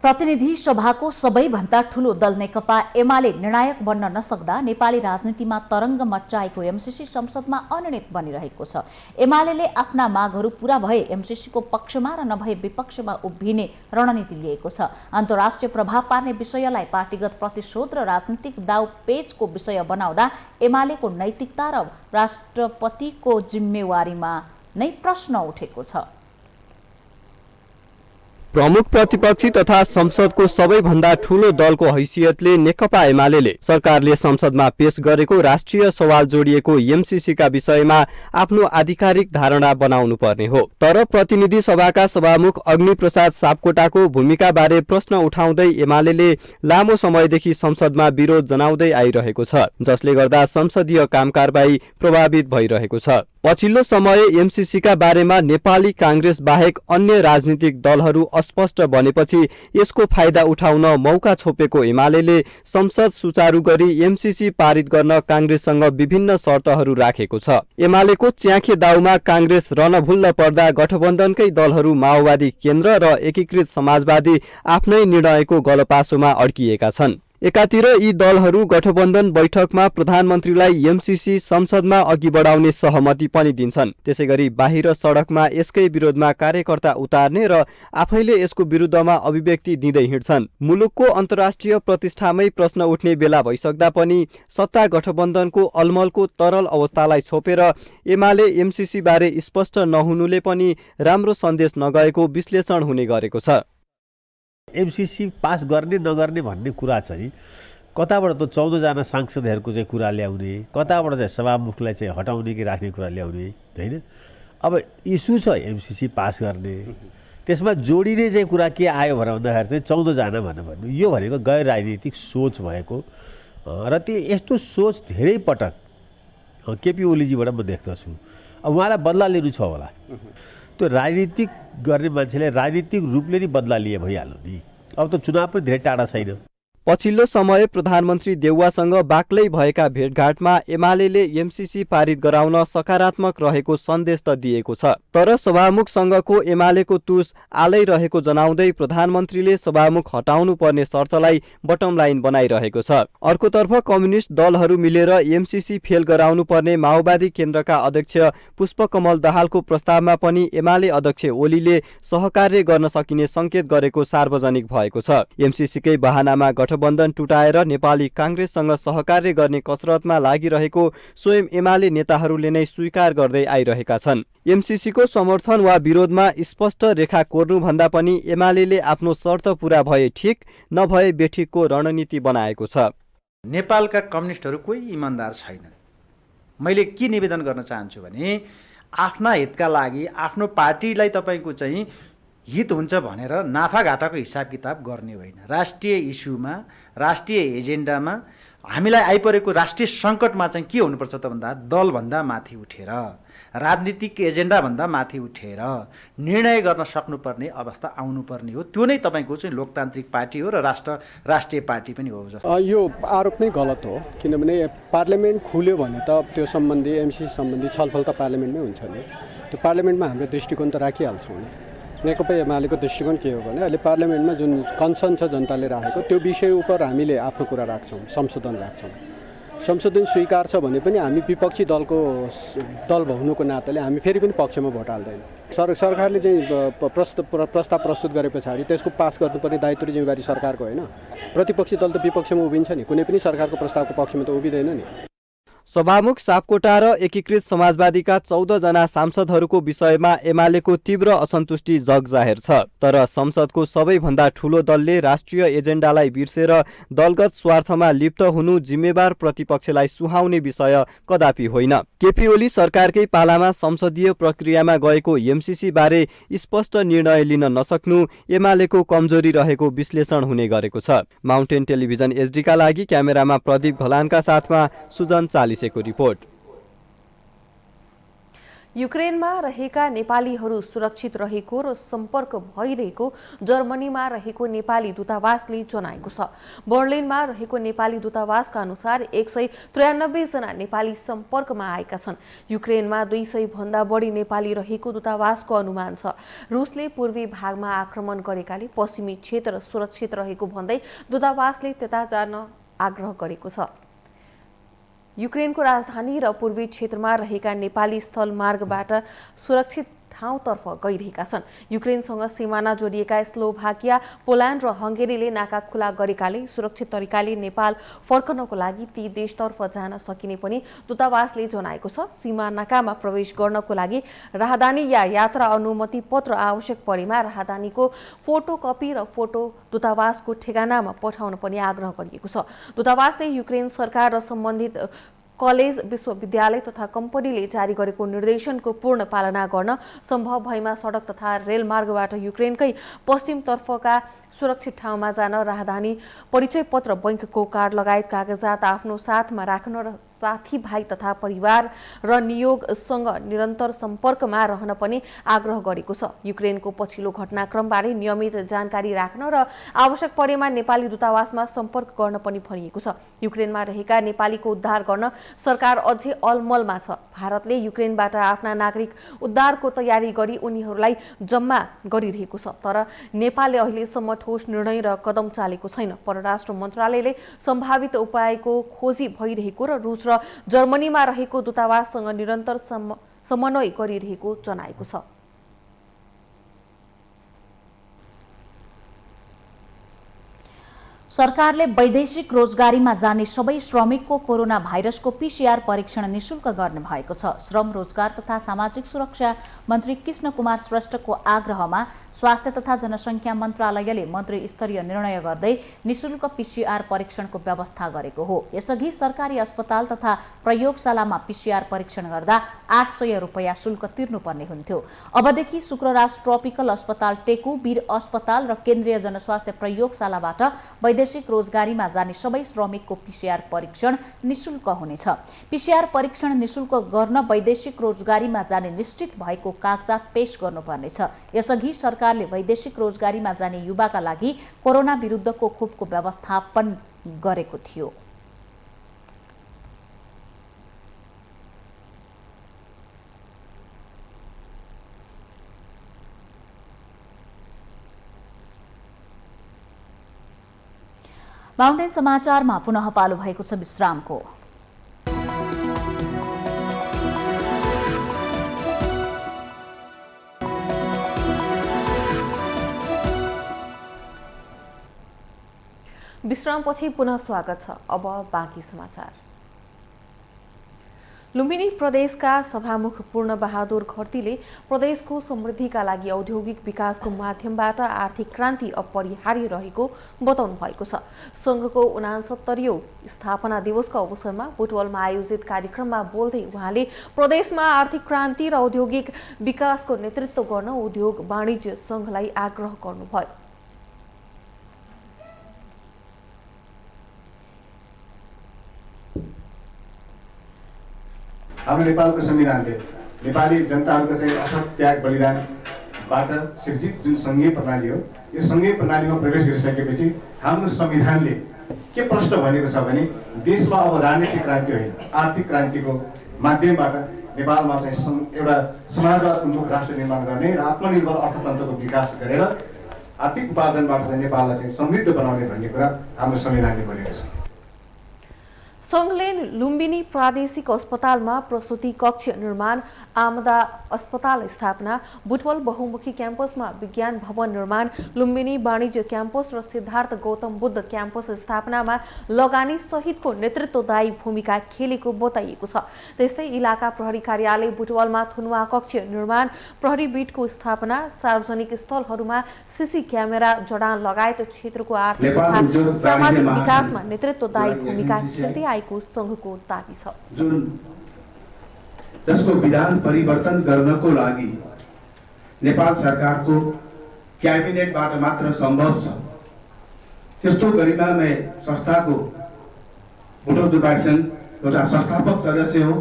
प्रतिनिधि सभाको सबैभन्दा ठूलो दल नेकपा एमाले निर्णायक बन्न नसक्दा नेपाली राजनीतिमा तरङ्ग मच्चाएको एमसीसी संसदमा अनिर्णित बनिरहेको छ। एमालेले आफ्ना मागहरू पूरा भए एमसीसीको पक्षमा र नभए विपक्षमा उभिने रणनीति लिएको छ। अन्तर्राष्ट्रिय प्रभाव पार्ने विषयलाई पार्टीगत प्रतिशोध र राजनीतिक दाउपेचको विषय बनाउँदा एमालेको नैतिकता र राष्ट्रपतिको जिम्मेवारीमा नै प्रश्न उठेको छ। प्रमुख प्रतिपक्षी तथा संसदको सबैभन्दा ठूलो दलको हैसियतले नेकपा एमाले सरकारले संसदमा पेश गरेको राष्ट्रिय सवाल जोडिएको एमसीसीका विषयमा आफ्नो आधिकारिक धारणा बनाउनु पर्ने हो। तर प्रतिनिधि सभाका सभामुख अग्निप्रसाद सापकोटाको भूमिकाबारे प्रश्न उठाउँदै एमाले लामो समयदेखि संसदमा विरोध जनाउँदै आइरहेको छ, जसले गर्दा संसदीय कामकारबाही प्रभावित भइरहेको छ। पछिल्लो समय एमसीसीका बारेमा नेपाली कांग्रेस बाहेक अन्य राजनीतिक दलहरू अस्पष्ट बनेपछि यसको फाइदा उठाउन मौका छोपेको एमाले संसद सुचारू गरी एमसीसी पारित गर्न कांग्रेससँग विभिन्न शर्तहरू राखेको छ। एमालेको च्याखे दाउमा कांग्रेस रणभुल्ल पर्दा गठबन्धनकै दलहरू माओवादी केन्द्र र एकीकृत समाजवादी आफ्नै निर्णयको गलपासोमा अड्किएका छन्। एकातिर यी दलहरू गठबन्धन बैठकमा प्रधानमन्त्रीलाई एमसीसी संसदमा अघि बढाउने सहमति पनि दिन्छन्। त्यसैगरी बाहिर सडकमा यसकै विरोधमा कार्यकर्ता उतार्ने र आफैले यसको विरुद्धमा अभिव्यक्ति दिँदै हिँड्छन्। मुलुकको अन्तर्राष्ट्रिय प्रतिष्ठामै प्रश्न उठ्ने बेला भइसक्दा पनि सत्ता गठबन्धनको अलमलको तरल अवस्थालाई छोपेर एमाले एमसीसी बारे स्पष्ट नहुनुले पनि राम्रो सन्देश नगएको विश्लेषण हुने गरेको छ। एमसीसी पास गर्ने नगर्ने भन्ने कुरा चाहिँ कताबाट त 14 जना सांसदहरूको चाहिँ कुरा ल्याउने, कताबाट चाहिँ सभामुखलाई चाहिँ हटाउने कि राख्ने कुरा ल्याउने हैन। अब इस्यु छ एमसीसी पास गर्ने, त्यसमा जोडिने चाहिँ कुरा के आयो भन्दाखेरि चाहिँ 14 जना भन्नु यो भनेको गैर राजनीतिक सोच भएको र त्यो यस्तो सोच धेरै पटक केपी ओलीजीबाट म देख्दछु। अब उहाँलाई बदला लिनु छ होला, त्यो राजनीतिक गर्ने मान्छेले राजनीतिक रूपले नै बदला लिए भइहाल्यो नि। अब त चुनाव पनि धेरै टाढा छैन। पछिल्लो समय प्रधानमन्त्री देउवासँग बाक्लै भएका भेटघाटमा एमाले एमसीसी पारित गराउन सकारात्मक रहेको सन्देश त दिएको छ, तर सभामुखसँगको एमालेको तुस आलै रहेको जनाउँदै प्रधानमन्त्रीले सभामुख हटाउनु पर्ने शर्तलाई बटम लाइन बनाइरहेको छ। अर्कोतर्फ कम्युनिस्ट दलहरू मिलेर एमसीसी फेल गराउनु पर्ने माओवादी केन्द्रका अध्यक्ष पुष्पकमल दाहालको प्रस्तावमा पनि एमाले अध्यक्ष ओलीले सहकार्य गर्न सकिने संकेत गरेको सार्वजनिक भएको छ। एमसीसीकै बहानामा गठबन्धन टुटाएर नेपाली कांग्रेससँग सहकार्य गर्ने कसरतमा लागिरहेको स्वयं एमाले नेताहरूले नै स्वीकार गर्दै आइरहेका छन्। एमसीसीको समर्थन वा विरोधमा स्पष्ट रेखा कोर्नुभन्दा पनि एमाले आफ्नो शर्त पूरा भए ठिक नभए बेठिकको रणनीति बनाएको छ। नेपालका कम्युनिस्टहरू कोही इमानदार छैनन्। मैले के निवेदन गर्न चाहन्छु भने आफ्ना हितका लागि आफ्नो पार्टीलाई तपाईको चाहिँ हित हुन्छ भनेर नाफाघाटाको हिसाब किताब गर्ने होइन। राष्ट्रिय इस्युमा, राष्ट्रिय एजेन्डामा हामीलाई आइपरेको राष्ट्रिय सङ्कटमा चाहिँ के हुनुपर्छ त भन्दा दलभन्दा माथि उठेर, राजनीतिक एजेन्डाभन्दा माथि उठेर निर्णय गर्न सक्नुपर्ने अवस्था आउनुपर्ने हो। त्यो नै तपाईँको चाहिँ लोकतान्त्रिक पार्टी हो र राष्ट्रिय पार्टी पनि हो। जस्तो यो आरोप नै गलत हो, किनभने पार्लियामेन्ट खुल्यो भने त त्यो सम्बन्धी एमसीसी सम्बन्धी छलफल त पार्लियामेन्टमै हुन्छ नि। त्यो पार्लियामेन्टमा हाम्रो दृष्टिकोण त राखिहाल्छौँ नि। नेकपा एमालेको दृष्टिकोण के हो भने अहिले पार्लियामेन्टमा जुन कन्सर्न छ जनताले राखेको त्यो विषय उप हामीले आफ्नो कुरा राख्छौँ, संशोधन राख्छौँ। संशोधन स्वीकार छ भने पनि हामी विपक्षी दल हुनुको नाताले हामी फेरि पनि पक्षमा भोट हाल्दैन। सरकारले चाहिँ प्रस्ताव प्रस्तुत गरे पछाडि त्यसको पास गर्नुपर्ने दायित्व र जिम्मेवारी सरकारको होइन। प्रतिपक्षी दल त विपक्षमा उभिन्छ नि, कुनै पनि सरकारको प्रस्तावको पक्षमा त उभिँदैन नि। सभामुख सापकोटा र एकीकृत समाजवादीका 14 जना सांसदहरूको विषयमा एमालेको तीव्र असन्तुष्टि जगजाहेर छ, तर संसदको सबैभन्दा ठूलो दलले राष्ट्रिय एजेन्डालाई बिर्सेर दलगत स्वार्थमा लिप्त हुनु जिम्मेवार प्रतिपक्षलाई सुहाउने विषय कदापि होइन। केपी ओली सरकारकै पालामा संसदीय प्रक्रियामा गएको एमसीसी बारे स्पष्ट निर्णय लिन नसक्नु एमालेको कमजोरी रहेको विश्लेषण हुने गरेको छ। माउन्टेन टेलिभिजन एचडीका लागि क्यामेरामा प्रदीप घलानका साथमा सुजन चालिसेको रिपोर्ट। युक्रेनमा रहेका नेपालीहरू सुरक्षित रहेको र सम्पर्क भइरहेको जर्मनीमा रहेको नेपाली दूतावासले जनाएको छ। बर्लिनमा रहेको नेपाली दूतावासका अनुसार 193 जना नेपाली सम्पर्कमा आएका छन्। युक्रेनमा 200 भन्दा बढी नेपाली रहेको दूतावासको अनुमान छ। रुसले पूर्वी भागमा आक्रमण गरेकाले पश्चिमी क्षेत्र सुरक्षित रहेको भन्दै दूतावासले त्यता जान आग्रह गरेको छ। युक्रेनको राजधानी र पूर्वी क्षेत्रमा रहेका नेपाली स्थल मार्गबाट सुरक्षित ठाउँतर्फ गइरहेका छन्। युक्रेनसँग सिमाना जोडिएका स्लोभाकिया, पोल्यान्ड र हंगेरीले नाका खुला गरेकाले सुरक्षित तरिकाले नेपाल फर्कनको लागि ती देशतर्फ जान सकिने पनि दूतावासले जनाएको छ। सीमा नाकामा प्रवेश गर्नको लागि राहदानी या यात्रा अनुमति पत्र आवश्यक परेमा राहदानीको फोटोकपी र फोटो दूतावासको ठेगानामा पठाउन पनि आग्रह गरिएको छ। दूतावासले युक्रेन सरकार र सम्बन्धित कलेज, विश्वविद्यालय तथा कम्पनीले जारी गरेको निर्देशनको पूर्ण पालना गर्न सम्भव भएमा सडक तथा रेलमार्गबाट युक्रेनकै पश्चिमतर्फका सुरक्षित ठाउँमा जान राहदानी, परिचय पत्र, बैंकको कार्ड लगायत कागजात आफ्नो साथमा राख्न र साथीभाइ तथा परिवार र नियोगसँग निरन्तर सम्पर्कमा रहन पनि आग्रह गरेको छ। युक्रेनको पछिल्लो घटनाक्रमबारे नियमित जानकारी राख्न र आवश्यक परेमा नेपाली दूतावासमा सम्पर्क गर्न पनि भनिएको छ। युक्रेनमा रहेका नेपालीको उद्धार गर्न सरकार अझै अलमलमा छ। भारतले युक्रेनबाट आफ्ना नागरिक उद्धारको तयारी गरी उनीहरूलाई जम्मा गरिरहेको छ, तर नेपालले अहिलेसम्म ठोस निर्णय र कदम चालेको छैन। परराष्ट्र मन्त्रालयले सम्भावित उपायको खोजी भइरहेको र रुस र जर्मनीमा रहेको दूतावाससँग निरन्तर समन्वय गरिरहेको जनाएको छ। सरकारले वैदेशिक रोजगारीमा जाने सबै श्रमिकको कोरोना भाइरसको पीसीआर परीक्षण निशुल्क गर्ने भएको छ। श्रम, रोजगार तथा सामाजिक सुरक्षा मन्त्री कृष्ण कुमार श्रेष्ठको आग्रहमा स्वास्थ्य तथा जनसङ्ख्या मन्त्रालयले मन्त्री स्तरीय निर्णय गर्दै निशुल्क पीसीआर परीक्षणको व्यवस्था गरेको हो। यसअघि सरकारी अस्पताल तथा प्रयोगशालामा पीसीआर परीक्षण गर्दा 800 रुपैयाँ शुल्क तिर्नुपर्ने हुन्थ्यो। अबदेखि शुक्रराज ट्रपिकल अस्पताल टेकु, वीर अस्पताल र केन्द्रीय जनस्वास्थ्य प्रयोगशालाबाट वैदेशिक रोजगारीमा जाने सबै श्रमिकको पीसीआर परीक्षण निशुल्क हुनेछ। पीसीआर परीक्षण निशुल्क गर्न वैदेशिक रोजगारीमा जाने निश्चित भएको कागजात पेश गर्नुपर्नेछ। यसअघि सरकारले वैदेशिक रोजगारीमा जाने युवाका लागि कोरोना विरुद्धको खोपको व्यवस्थापन गरेको थियो। माउन्टेन समाचारमा पुनः पालो भएको छ विश्रामको। विश्रामपछि पुनः स्वागत छ। अब बाँकी समाचार। लुम्बिनी प्रदेशका सभामुख पूर्ण बहादुर खर्तीले प्रदेशको समृद्धिका लागि औद्योगिक विकासको माध्यमबाट आर्थिक क्रान्ति अपरिहार्य रहेको बताउनु भएको छ। संघको 69औं स्थापना दिवसको अवसरमा बुटवलमा आयोजित कार्यक्रममा बोल्दै उहाँले प्रदेशमा आर्थिक क्रान्ति र औद्योगिक विकासको नेतृत्व गर्न उद्योग वाणिज्य संघलाई आग्रह गर्नुभयो। हाम्रो नेपालको संविधानले नेपाली जनताहरूको चाहिँ अथक त्याग बलिदानबाट सिर्जित जुन सङ्घीय प्रणाली हो, यो सङ्घीय प्रणालीमा प्रवेश गरिसकेपछि हाम्रो संविधानले के प्रश्न भनेको छ भने देशमा अब राजनीतिक क्रान्ति होइन, आर्थिक क्रान्तिको माध्यमबाट नेपालमा चाहिँ एउटा समाजवाद उन्मुख राष्ट्र निर्माण गर्ने र आत्मनिर्भर अर्थतन्त्रको विकास गरेर आर्थिक उपार्जनबाट चाहिँ नेपाललाई चाहिँ समृद्ध बनाउने भन्ने कुरा हाम्रो संविधानले भनेको छ। संघले लुम्बिनी प्रादेशिक अस्पतालमा प्रसुति कक्ष निर्माण, आमदा अस्पताल स्थापना, बुटवल बहुमुखी क्याम्पसमा विज्ञान भवन निर्माण, लुम्बिनी वाणिज्य क्याम्पस र सिद्धार्थ गौतम बुद्ध क्याम्पस स्थापनामा लगानी सहितको नेतृत्वदायी भूमिका खेलेको बताइएको छ। त्यस्तै इलाका प्रहरी कार्यालय बुटवलमा थुनुवा कक्ष निर्माण, प्रहरी बीटको स्थापना, सार्वजनिक स्थलहरूमा सीसी क्यामेरा जडान लगायत क्षेत्रको आर्थिक तथा सामाजिक विकासमा नेतृत्वदायी भूमिका खेल्दै आएको संघको दाबी छ। जसको विधान परिवर्तन गर्नको लागि नेपाल सरकारको क्याबिनेटबाट मात्र सम्भव छ, त्यस्तो गरिमामय संस्थाको बुटवल दुर्गासन एउटा संस्थापक सदस्य हो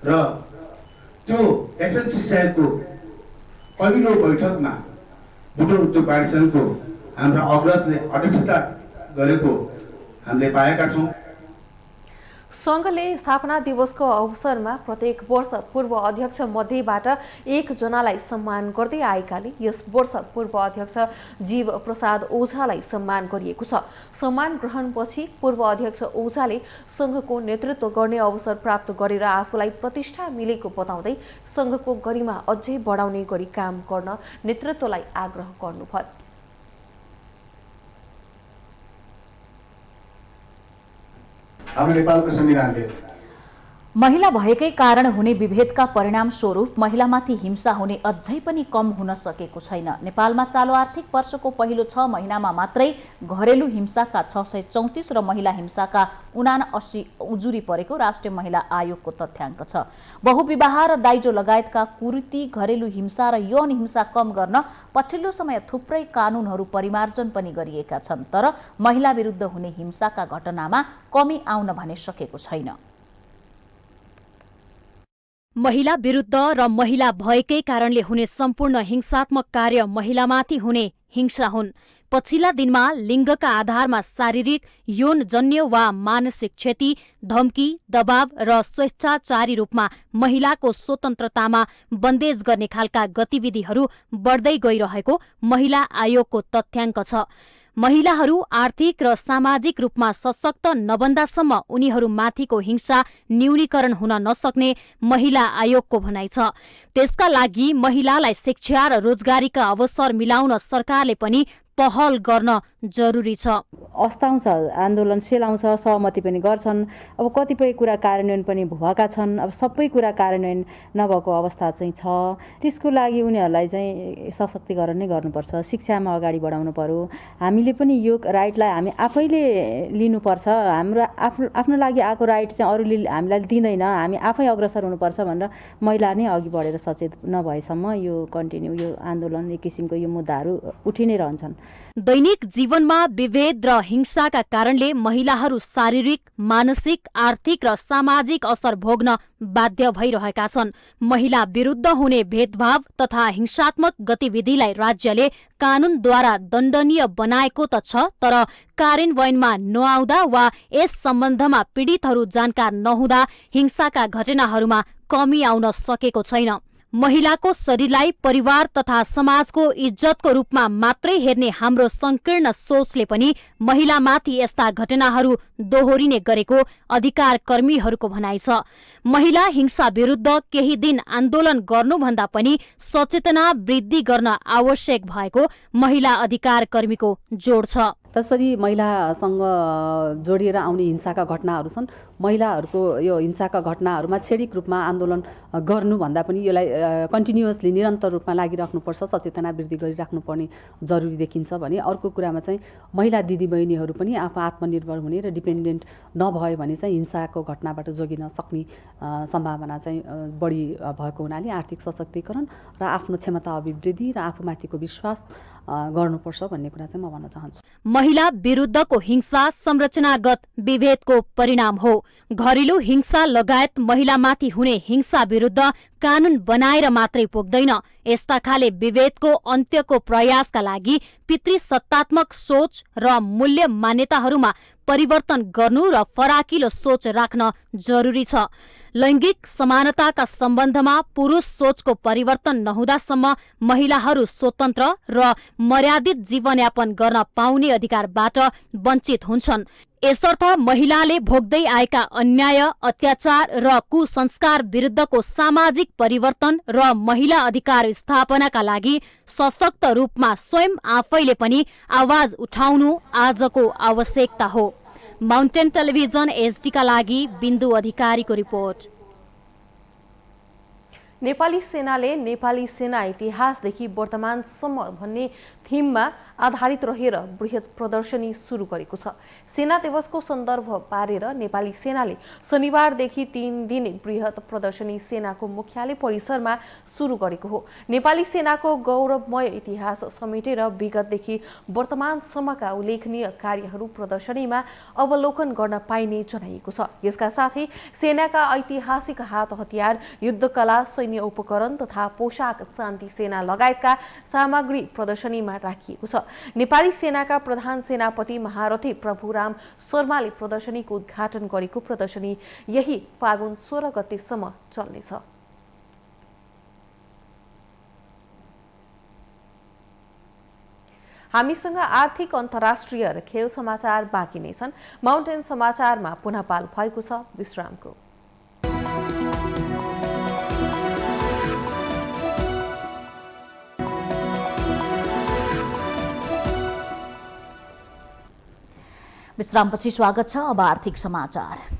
र त्यो एफएलसीसीआईको पहिलो बैठकमा बुटवल दुर्गासनको हाम्रा अग्रजले अध्यक्षता गरेको हामीले पाएका छौँ। सङ्घले स्थापना दिवसको अवसरमा प्रत्येक वर्ष पूर्व अध्यक्ष मध्येबाट एकजनालाई सम्मान गर्दै आएकाले यस वर्ष पूर्व अध्यक्ष जीव प्रसाद ओझालाई सम्मान गरिएको छ। सम्मान ग्रहणपछि पूर्व अध्यक्ष ओझाले सङ्घको नेतृत्व गर्ने अवसर प्राप्त गरेर आफूलाई प्रतिष्ठा मिलेको बताउँदै सङ्घको गरिमा अझै बढाउने गरी काम गर्न नेतृत्वलाई आग्रह गर्नुभयो। हाम्रो नेपालको संविधानले महिला भएकै कारण हुने विभेदका परिणाम स्वरूप महिलामाथि हिंसा हुने अझै पनि कम हुन सकेको छैन। नेपालमा चालु आर्थिक वर्षको पहिलो 6 महिनामा मात्रै घरेलु हिंसाका 634 र महिला हिंसाका 79 उजुरी परेको राष्ट्रिय महिला आयोगको तथ्याङ्क छ। बहुविवाह र दाइजो लगायतका कुरीति, घरेलु हिंसा र यौन हिंसा कम गर्न पछिल्लो समय थुप्रै कानुनहरू परिमार्जन पनि गरिएका छन्, तर महिला विरुद्ध हुने हिंसाका घटनामा कमी आउन भने सकेको छैन। महिला विरुद्ध र महिला भएकै कारणले हुने सम्पूर्ण हिंसात्मक कार्य महिलामाथि हुने हिंसा हुन्। पछिल्ला दिनमा लिङ्गका आधारमा शारीरिक, यौनजन्य वा मानसिक क्षति, धम्की, दबाव र स्वेच्छाचारी रूपमा महिलाको स्वतन्त्रतामा बन्देज गर्ने खालका गतिविधिहरू बढ्दै गइरहेको महिला आयोगको तथ्याङ्क छ। महिलाहरू आर्थिक र सामाजिक रूपमा सशक्त नबन्दासम्म उनीहरूमाथिको हिंसा न्यूनीकरण हुन नसक्ने महिला आयोगको भनाइ छ। त्यसका लागि महिलालाई शिक्षा र रोजगारीका अवसर मिलाउन सरकारले पनि पहल गर्न जरुरी छ। अस्ताउँछ, आन्दोलनशील आउँछ, सहमति पनि गर्छन्। अब कतिपय कुरा कार्यान्वयन पनि भएका छन्। अब सबै कुरा कार्यान्वयन नभएको अवस्था चाहिँ छ। त्यसको लागि उनीहरूलाई चाहिँ सशक्तिकरण नै गर्नुपर्छ, शिक्षामा अगाडि बढाउनु पर्यो। हामीले पनि यो राइटलाई हामी आफैले लिनुपर्छ। हाम्रो आफ्नो लागि आएको राइट चाहिँ अरूले हामीलाई दिँदैन, हामी आफै अग्रसर हुनुपर्छ भनेर महिला नै अघि बढेर सचेत नभएसम्म यो कन्टिन्यू, यो आन्दोलन, एक किसिमको यो मुद्दाहरू उठि नै रहन्छन्। दैनिक जीवनमा विभेद र हिंसाका कारणले महिलाहरू शारीरिक, मानसिक, आर्थिक र सामाजिक असर भोग्न बाध्य भइरहेका छन्। महिला विरुद्ध हुने भेदभाव तथा हिंसात्मक गतिविधिलाई राज्यले कानूनद्वारा दण्डनीय बनाएको त छ, तर कार्यान्वयनमा नआउँदा वा यस सम्बन्धमा पीडितहरू जानकार नहुँदा हिंसाका घटनाहरूमा कमी आउन सकेको छैन। महिलाको शरीरलाई परिवार तथा समाजको इज्जतको रूपमा मात्रै हेर्ने हाम्रो संकीर्ण सोचले पनि महिलामाथि यस्ता घटनाहरू दोहोरिने गरेको अधिकार कर्मीहरूको भनाइ छ। महिला हिंसा विरुद्ध केही दिन आन्दोलन गर्नुभन्दा पनि सचेतना वृद्धि गर्न आवश्यक भएको महिला अधिकार कर्मीको जोड छ। त्यसरी महिलासँग जोडिएर आउने हिंसाका घटनाहरू छन्। महिलाहरूको यो हिंसाका घटनाहरूमा क्षणिक रूपमा आन्दोलन गर्नुभन्दा पनि यसलाई कन्टिन्युअसली निरन्तर रूपमा लागिराख्नुपर्छ, सचेतना वृद्धि गरिराख्नुपर्ने जरुरी देखिन्छ भने अर्को कुरामा चाहिँ महिला दिदीबहिनीहरू पनि आफू आत्मनिर्भर हुने र डिपेन्डेन्ट नभए भने चाहिँ हिंसाको घटनाबाट जोगिन सक्ने सम्भावना चाहिँ बढी भएको हुनाले आर्थिक सशक्तिकरण र आफ्नो क्षमता अभिवृद्धि र आफूमाथिको विश्वास गर्नुपर्छ भन्ने कुरा चाहिँ म भन्न चाहन्छु। महिला विरुद्धको हिंसा संरचनागत विभेदको परिणाम हो। घरेलु हिंसा लगायत महिलामाथि हुने हिंसा विरुद्ध कानून बनाएर मात्रै पुग्दैन। यस्ता खाले विभेदको अन्त्यको प्रयासका लागि पितृसत्तात्मक सोच र मूल्य मान्यताहरूमा परिवर्तन गर्नु र फराकिलो सोच राख्न जरुरी छ। लैङ्गिक समानताका सम्बन्धमा पुरुष सोचको परिवर्तन नहुँदासम्म महिलाहरू स्वतन्त्र र मर्यादित जीवनयापन गर्न पाउने अधिकारबाट वञ्चित हुन्छन्। यसर्थ महिलाले भोग्दै आएका अन्याय, अत्याचार र कुसंस्कार विरुद्धको सामाजिक परिवर्तन र महिला अधिकार स्थापनाका लागि सशक्त रूपमा स्वयं आफैले पनि आवाज उठाउनु आजको आवश्यकता हो। माउन्टेन टेलिभिजन एचडीका लागि बिन्दु अधिकारीको रिपोर्ट। नेपाली सेनाले नेपाली सेना इतिहासदेखि वर्तमानसम्म भन्ने थिममा आधारित रहेर बृहत प्रदर्शनी सुरु गरेको छ। सेना दिवसको सन्दर्भ पारेर नेपाली सेनाले शनिबारदेखि 3 दिने बृहत प्रदर्शनी सेनाको मुख्यालय परिसरमा सुरु गरेको हो। नेपाली सेनाको गौरवमय इतिहास समेटेर विगतदेखि वर्तमानसम्मका उल्लेखनीय कार्यहरू प्रदर्शनीमा अवलोकन गर्न पाइने जनाइएको छ। यसका साथै सेनाका ऐतिहासिक हात हतियार, युद्धकला, सैन्य उपकरण तथा पोशाक शान्ति सेना लगायतका सामग्री प्रदर्शनीमा राखिएको छ। नेपाली सेनाका प्रधान सेनापति महारथी प्रभुराम शर्माले प्रदर्शनीको उद्घाटन गरेको प्रदर्शनी यही फागुन 16 गतेसम्म चल्नेछ। हामीसँग आर्थिक अन्तर्राष्ट्रिय र खेल समाचार बाँकी नै छन्। माउन्टेन समाचारमा पुनः पाल भएको छ विश्रामको। विश्रामपछि स्वागत छ। अब आर्थिक समाचार।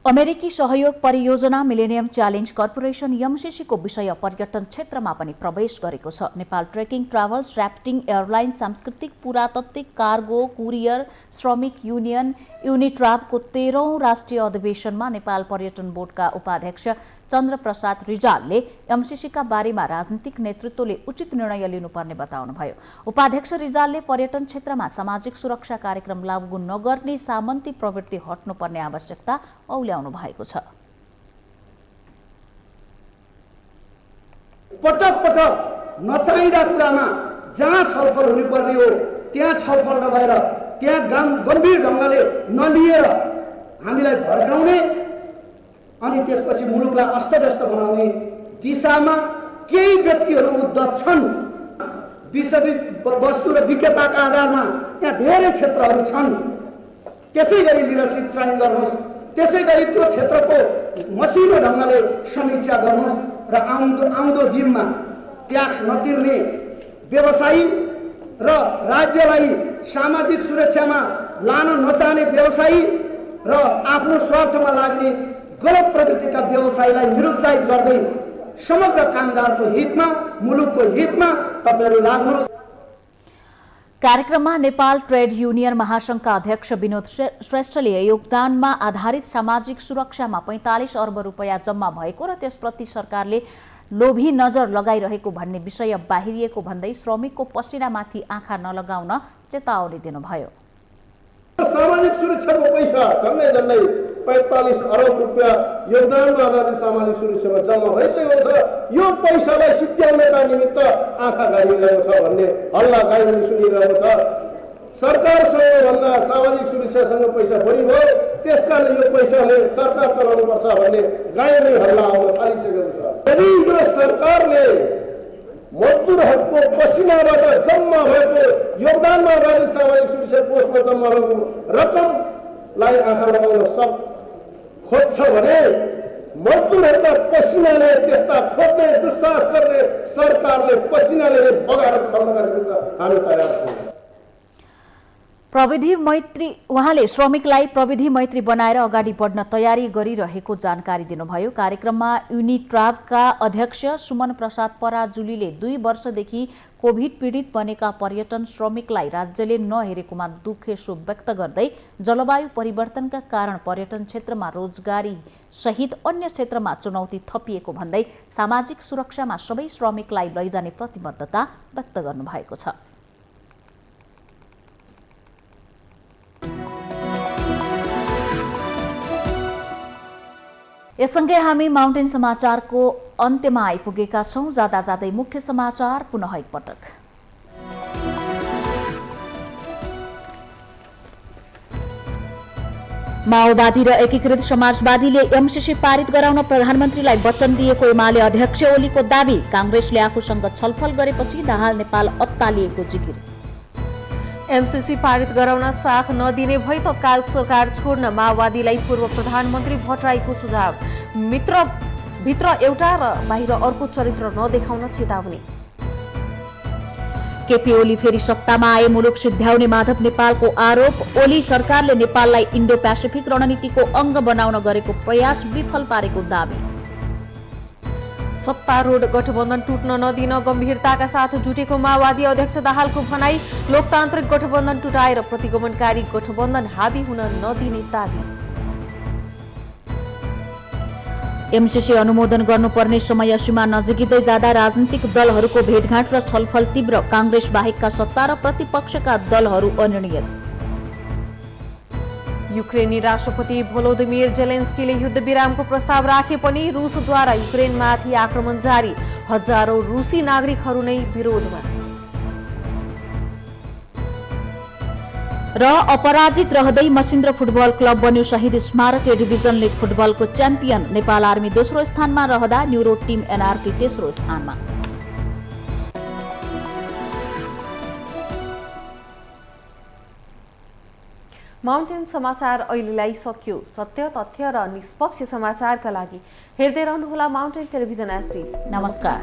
अमेरिकी सहयोग परियोजना मिलेनियम च्यालेन्ज कर्पोरेसन एमसीसी को विषय पर्यटन क्षेत्रमा पनि प्रवेश गरेको छ। Nepal trekking travels, rafting, airline, सांस्कृतिक, पुरातात्विक, कार्गो, कुरियर, श्रमिक युनियन, युनिट्राभको 13औं राष्ट्रिय अधिवेशनमा नेपाल पर्यटन बोर्डका उपाध्यक्ष चन्द्रप्रसाद रिजालले एमसीसीका बारेमा राजनीतिक नेतृत्वले उचित निर्णय लिनुपर्ने बताउनुभयो। उपाध्यक्ष रिजालले पर्यटन क्षेत्रमा सामाजिक सुरक्षा कार्यक्रम लागू नगर्ने सामन्ती प्रवृत्ति हट्नुपर्ने आवश्यकता औल्याउनु भएको छ। पटक पटक नचाहिँदा कुरामा जहाँ छलफल हुनुपर्ने हो त्यहाँ छलफल नभएर त्यहाँ गम्भीर ढङ्गले नलिएर हामीलाई भड्काउने अनि त्यसपछि मुलुकलाई अस्तव्यस्त बनाउने दिशामा केही व्यक्तिहरू उद्धत छन्। वस्तु र विज्ञताका आधारमा त्यहाँ धेरै क्षेत्रहरू छन्। त्यसै गरी लिडरसिप ट्रेनिङ गर्नुहोस्, त्यसै गरी त्यो क्षेत्रको मसिनो ढङ्गले समीक्षा गर्नुहोस् र आउँदो दिनमा ट्याक्स नतिर्ने व्यवसायी र राज्यलाई सामाजिक सुरक्षामा लान नचाहने व्यवसायी र आफ्नो स्वार्थमा लाग्ने गलत प्रवृत्तिका व्यवसायीलाई निरुत्साहित गर्दै समग्र कामदारको हितमा, मुलुकको हितमा तपाईहरु लाग्नुहोस्। कार्यक्रममा नेपाल ट्रेड युनियन महासंघका अध्यक्ष विनोद श्रेष्ठले योगदानमा आधारित सामाजिक सुरक्षामा 45 अर्ब रुपैयाँ जम्मा भएको र त्यसप्रति सरकारले लोभी नजर लगाइरहेको भन्ने विषय बाहिरिएको भन्दै श्रमिकको पसिनामाथि आँखा नलगाउन चेतावनी दिनुभयो। सामाजिक सुरक्षाको पैसा झन्डै 45 अरब रुपैयाँ योगदानमा आधारित सामाजिक सुरक्षामा जम्मा भइसकेको छ। यो पैसालाई सिद्ध्याउनका निमित्त आँखा गाडिरहेको छ भन्ने हल्ला गाइने सुनिरहेको छ। सरकारसँग भन्दा सामाजिक सुरक्षासँग पैसा बढी भयो, त्यसकारण यो पैसाले सरकार चलाउनु पर्छ भन्ने गाइने हल्ला आउन थालिसकेको छ। यदि यो सरकारले मजदुरहरूको पसिनाबाट जम्मा भएको योगदानमा आधारित सामाजिक सुरक्षा कोषमा जम्मा भएको रकमलाई आँखा लगाउन खोज्छ भने मजदुरहरूका पसिनाले त्यस्ता खोज्ने दुस्साहस गर्ने सरकारले पसिनाले बगाएर खर्च गरेको हामी तयार छौँ। प्रविधि मैत्री उहाँले श्रमिकलाई प्रविधि मैत्री बनाएर अगाडि बढ्न तयारी गरिरहेको जानकारी दिनुभयो। कार्यक्रममा युनिट्राभका अध्यक्ष सुमन प्रसाद पराजुलीले 2 वर्षदेखि कोभिड पीडित बनेका पर्यटन श्रमिकलाई राज्यले नहेरेकोमा दुखेसो व्यक्त गर्दै जलवायु परिवर्तनका कारण पर्यटन क्षेत्रमा रोजगारी सहित अन्य क्षेत्रमा चुनौती थपिएको भन्दै सामाजिक सुरक्षामा सबै श्रमिकलाई लैजाने प्रतिबद्धता व्यक्त गर्नुभएको छ। यससँगै हामी माउन्टेन समाचारको अन्त्यमा आइपुगेका छौं। जाँदा जाँदै मुख्य समाचार पुनः एकपटक। माओवादी र एकीकृत समाजवादीले एमसीसी पारित गराउन प्रधानमन्त्रीलाई वचन दिएको एमाले अध्यक्ष ओलीको दावी। कांग्रेसले आफूसँग छलफल गरेपछि दाहाल नेपाल अत्तालिएको जिकिर। एमसीसी पारित गराउन साथ नदिने भई तत्काल सरकार छोड्न माओवादीलाई पूर्व प्रधानमन्त्री भट्टराईको सुझाव। भित्र एउटा र बाहिर अर्को चरित्र नदेखाउन चेतावनी। केपी ओली फेरि सत्तामा आए मुलुक सिद्ध्याउने माधव नेपालको आरोप। ओली सरकारले नेपाललाई इन्डो पेसिफिक रणनीतिको अंग बनाउन गरेको प्रयास विफल पारेको दावी। सत्तारूढ गठबन्धन टुट्न नदिन गम्भीरताका साथ जुटेको माओवादी अध्यक्ष दाहालको भनाई। लोकतान्त्रिक गठबन्धन टुटाएर प्रतिगमनकारी गठबन्धन हावी हुन नदिने दावी। एमसीसी अनुमोदन गर्नुपर्ने समय सीमा नजिकै जाँदा राजनीतिक दलहरूको भेटघाट र छलफल तीव्र। कांग्रेस बाहेकका सत्ता र प्रतिपक्षका दलहरू अनिर्णित। युक्रेनी राष्ट्रपति भोलोदिमिर जेलेन्स्कीले युद्धविरामको प्रस्ताव राखे पनि रुसद्वारा युक्रेनमाथि आक्रमण जारी, हजारौं रुसी नागरिकहरू नै विरोधमा। र अपराजित रहँदै मसिन्द्र फुटबल क्लब बन्यो शहीद स्मारक। ए डिभिजन लिग फुटबलको च्याम्पियन नेपाल आर्मी दोस्रो स्थानमा रहँदा न्युरो टिम एनआरटी तेस्रो स्थानमा। माउन्टेन समाचार अहिलेलाई सकियो। सत्य, तथ्य र निष्पक्ष समाचारका लागि हेर्दै रहनुहोला माउन्टेन टेलिभिजन एचडी। नमस्कार।